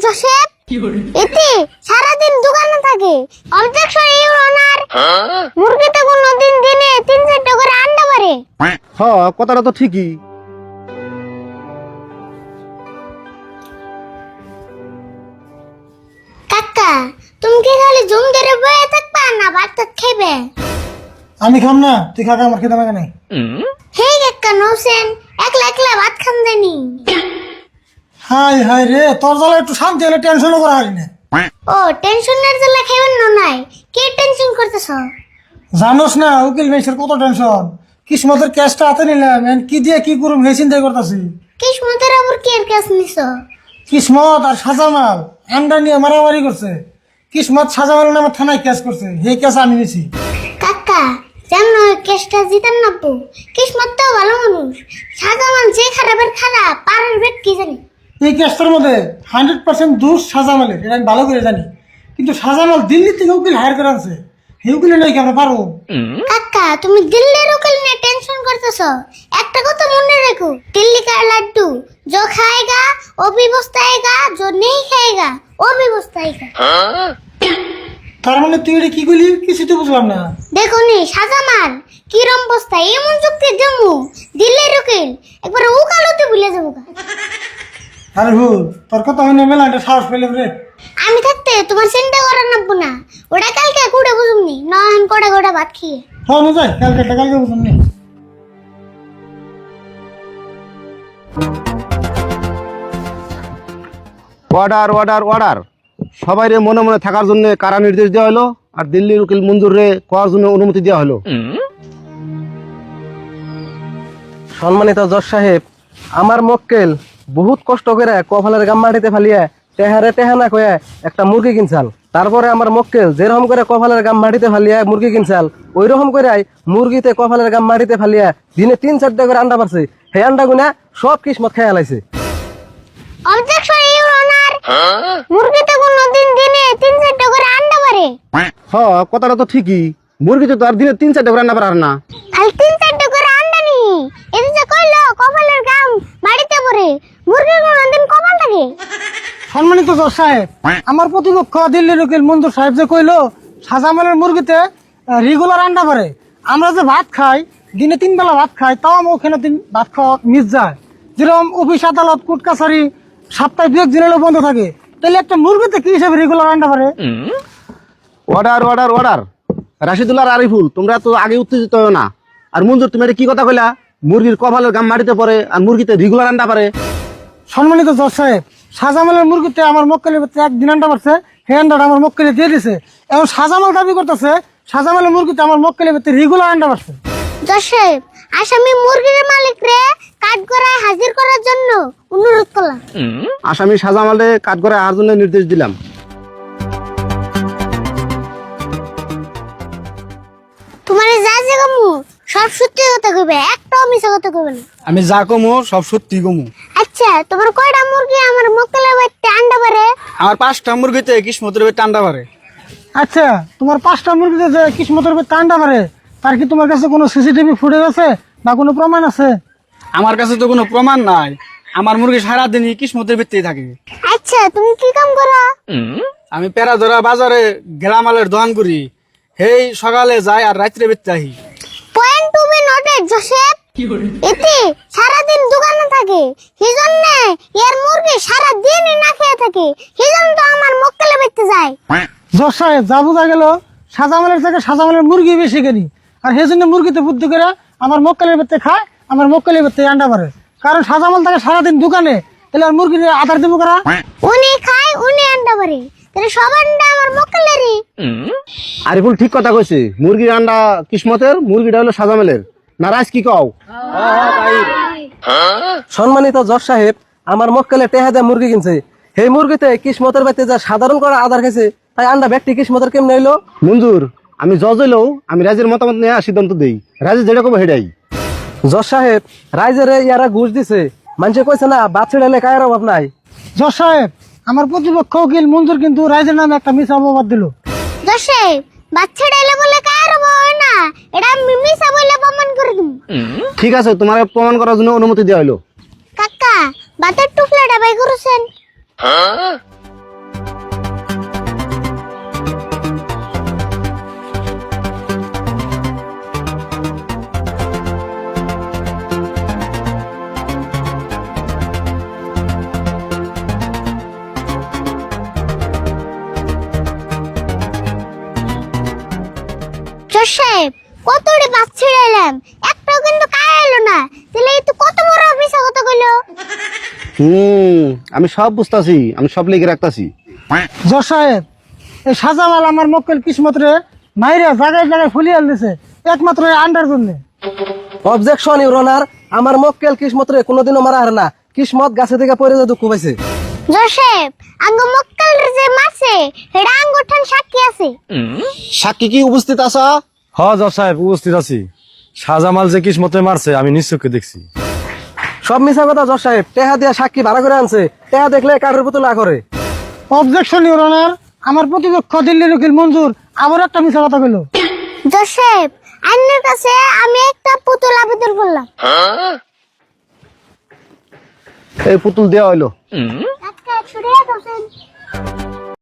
Joseph এতে সারাদিন দোকানে থাকে। অবজেকশন ইউর অনার, মুরগিতে কোনদিন দিনে 3-4টা করে আন্ডা পারে। হ্যাঁ, কথাটা তো ঠিকই। কাকা, তুমি কি খালি জুম ধরে বয়ে থাকবা না ভাত খাইবে? আমি খাম না, তুই খা, আমার খেতে লাগে নাই। হে কাকা নৌসেন, একলা একলা ভাত খান জানি। হাই হাই রে, তোর জ্বালা একটু শান্তি হলে টেনশনও করা হয় না। ও টেনশনের জ্বালা খাইবেন না নাই? কি টেনশন করতেছ? জানোস না উকিল মেসের কত টেনশন। কিসমতের ক্যাশটা হাতে নিলাম, এখন কি দিয়ে কি করুম সেই চিন্তাই করতেছি। কিসমতের আবার কি এর কাজ নিছ? কিসমত আর সাজামাল আন্ডা নিয়ে মারামারি করছে। কিসমত সাজামাল নামে থানায় কেস করছে, সেই কেস আমি নিছি। কাকা যেমন কেসটা জিতান নাবো, কিসমত তো ভালো মানুষ, সাজামান যে খারাপের খারাপ পারের বেট কি জানি। এই কেসটার মধ্যে 100% দোষ সাজামালের, এটা আমি ভালো করে জানি। কিন্তু সাজামাল দিল্লি থেকে উকিল হায়ার করে আনছে, সেই উকিলে নয় কি আমরা পারবো? কাকা তুমি দিল্লির উকিল নিয়ে টেনশন করতেছ, একটা কথা মনে রেখো, দিল্লি কা লাড্ডু जो खाएगा वो भी पछताएगा, जो नहीं खाएगा वो भी पछताएगा। তার মানে তুই এটা কি করলি কিছু তো বুঝলাম না। দেখো নি সাজামান কিরম বস্তা এমন যুক্তি জমু, দিল্লির উকিল একবার উকালতে ভুলে যাবো। আরে ভুল, তোর কথা হয় না, মেলা একটা সাহস পেলে রে। আমি থাকতে তোমার চিন্তা করার নাববো না, ওটা কালকে কুড়ে বুঝুমনি নয়ন কড়া কড়া ভাত খেয়ে। হ্যাঁ না যাই, কালকে বুঝলাম নি। অর্ডার অর্ডার অর্ডার, সবাই রে মনে মনে থাকার জন্য কারা নির্দেশ দেওয়া হলো, আর দিল্লির উকিল মঞ্জুর রে করার জন্য অনুমতি দেওয়া হলো। সম্মানিত জজ সাহেব, আমার মক্কেল বহুত কষ্ট করে কপালের গাম মাটিতে ফালিয়ে টেহারে টেহানা কয়ে একটা মুরগি কিনছাল। তারপরে আমার মক্কেল যেরকম করে কপালের গাম মাটিতে ফালিয়ে মুরগি কিনছাল, ওই রকম করে মুরগিতে কপালের গাম মাটিতে ফালিয়ে দিনে 3-4টা করে আন্ডা পারছে। সেই আন্ডা গুনা সব কিসমত খেয়ে লাইছে। অবজেকশন ইউর অনার, মুরগিতে কোনদিন দিনে 3-4টা করে আন্ডা পারে। হ্যাঁ, কথাটা তো ঠিকই। মুরগিতে তো আর দিনে 3-4টা করে রান্না পারার না। আর 3-4টা করে আন্ডা নি, এই যে কইলো কপালের গাম মাটিতে পড়ে, মুরগির কোনদিন কপাল থাকে? সম্মানিত জজ সাহেব, আমার প্রতিপক্ষ দিল্লির উকিল মঞ্জুর সাহেব যে কইলো সাজামালের মুরগিতে রেগুলার আন্ডা পারে। আমরা যে ভাত খাই, দিনে 3 বেলা ভাত খাই, তাও আমার ওখানে ভাত খাওয়া মিস যায়। যেরকম অফিস আদালত কোর্ট কাছারি সপ্তাহে 2 দিন হলেও বন্ধ থাকে, তাহলে একটা মুরগিতে কি হিসাবে রেগুলার আন্ডা পারে? অর্ডার অর্ডার অর্ডার, রাশিদুল্লাহ আর আরিফুল, তোমরা তো আগে উত্তেজিত হও না। আর মঞ্জুর, তুমি এটা কি কথা কইলা? মুরগির কপালের গাম মাটিতে পড়ে আর মুরগিতে রেগুলার আন্ডা পারে। সম্মানিত জজ সাহেব, সাজামালের মুরগিতে আমার মক্কেলের ভিতরে 1 দিন আন্ডা পারছে, সেই আন্ডাটা আমার মক্কেলে দিয়ে দিছে। এখন সাজামাল দাবি করতেছে সাজামালের মুরগিতে আমার মক্কেলের ভিতরে রেগুলার আন্ডা পারছে। জশেব, আসামি মুরগির মালিক রে কাঠগড়ায় হাজির করার জন্য অনুরোধ করলাম। আসামি সাজামালে কাঠগড়ায় আসার জন্য নির্দেশ দিলাম। তোমার যা যে কমু সব সত্যি কথা কইবে, একটাও মিছা কথা কইবে না। আমি যা কমু সব সত্যি কমু। আচ্ছা, তোমার কয়টা মুরগি আমার মক্কেলের বাড়িতে আন্ডা পারে? আমার 5টা মুরগিতে কিসমতের বেটে আন্ডা পারে। আচ্ছা, তোমার 5টা মুরগিতে যে কিসমতের ভিতরে আন্ডা পারে, তার কি তোমার কাছে কোনো সিসিটিভি ফুটেজ আছে বা কোনো প্রমাণ আছে? আমার কাছে তো কোনো প্রমাণ নাই, আমার মুরগি সারাদিনই কিসমতের ভিত্তিতে থাকে। আচ্ছা, তুমি কি কাম করো? আমি পেরাধরা বাজারে গেলামালের দোকান করি, হেই সকালে যাই আর রাত্রে বেচতে আহি। Point to be noted Joseph, এতে সারাদিন দোকানে থাকে, সেজন্য এর মুরগি সারাদিনই না খেয়ে থাকে, সেজন্য তো আমার মক্কেলে বেচতে যায়। জজ সাহেব, যা বোঝা গেল সাজামালের থেকে সাজামালের মুরগি বেশি কেনি, আর সেই জন্য মুরগিতে বুদ্ধি করে আমার মক্কেলের ভিতরে খায়, আমার মক্কেলের ভিতরে আন্ডা পারে। কারণ সাজামাল থাকে সারাদিন দোকানে, তাহলে আর মুরগির আধার দেবো করা। উনি খায় উনি আন্ডা পারে, তাহলে সব আন্ডা আমার মক্কেলেরই। আরিফুল ঠিক কথা কইছে, মুরগির আন্ডা কিসমতের, মুরগিটা হলো সাজামালের। নারাজ কি কও? সম্মানিত জজ সাহেব, আমার মক্কেলে টেহা দিয়ে মুরগি কিনছে, সেই মুরগিতে কিসমতের বাড়িতে যা সাধারণ করা আধার খাইছে, তাই আন্ডা ব্যক্তি কিসমতের কেমনে হইলো? মঞ্জুর, আমি জজ হইলেও আমি রাজের মতামত নিয়ে সিদ্ধান্ত দেই, রাজে যেটা কবে হেডাই। জজ সাহেব, রাইজেরে ইয়ারা ঘুষ দিছে, মানুষে কইছে না বাদ ছেড়ে কায়ের অভাব নাই। জজ সাহেব, আমার প্রতিপক্ষ উকিল মঞ্জুর কিন্তু রাইজের নামে একটা মিছা অপবাদ দিল। জোসেফ, বাচ্চা ডাইলে বলে কার হয় না, এটা আমি মিছা বলে প্রমাণ করে দিম। ঠিক আছে, তোমার প্রমাণ করার জন্য অনুমতি দেওয়া হলো। কাকা, বাতের টুকলাটা বাই করেছেন? জজ সাহেব কতটি বাস ছেড়ে এলাম, একটাও কিন্তু কায় এলো না, তাহলে এই তো কত বড় মিছা কথা কইলো। আমি সব বুঝতাছি, আমি সব লিখে রাখতাছি। জজ সাহেব এই সাজামাল আমার মক্কেল কিসমত রে মাইরা জায়গায় জায়গায় ফুলিয়ে দিছে একমাত্র এই আন্ডার জন্য। অবজেকশন ইউর অনার, আমার মক্কেল কিসমত রে কোনোদিনও মারা হারে না, কিসমত গাছে থেকে পড়ে যা দুঃখ পাইছে। জজ সাহেব আঙ্গ মক্কেল যে মারছে এটা আঙ্গুঠান সাক্ষী আছে। সাক্ষী কি উপস্থিত আছা? হ জজ সাহেব উপস্থিত আছি। শাহজামাল যে কিসমতে মারছে আমি নিশ্চয়কে দেখছি। সব মিছা কথা জজ সাহেব, টেহা দিয়া সাক্ষী ভাড়া করে আনছে, টেহা দেখলে কাঠের পুতুল না করে। অবজেকশন ইউর অনার, আমার প্রতিপক্ষ দিল্লির উকিল মঞ্জুর আবার একটা মিছা কথা কইলো। জজ সাহেব আইনের কাছে আমি একটা পুতুল আবেদন করলাম। এই পুতুল দেওয়া হইলো।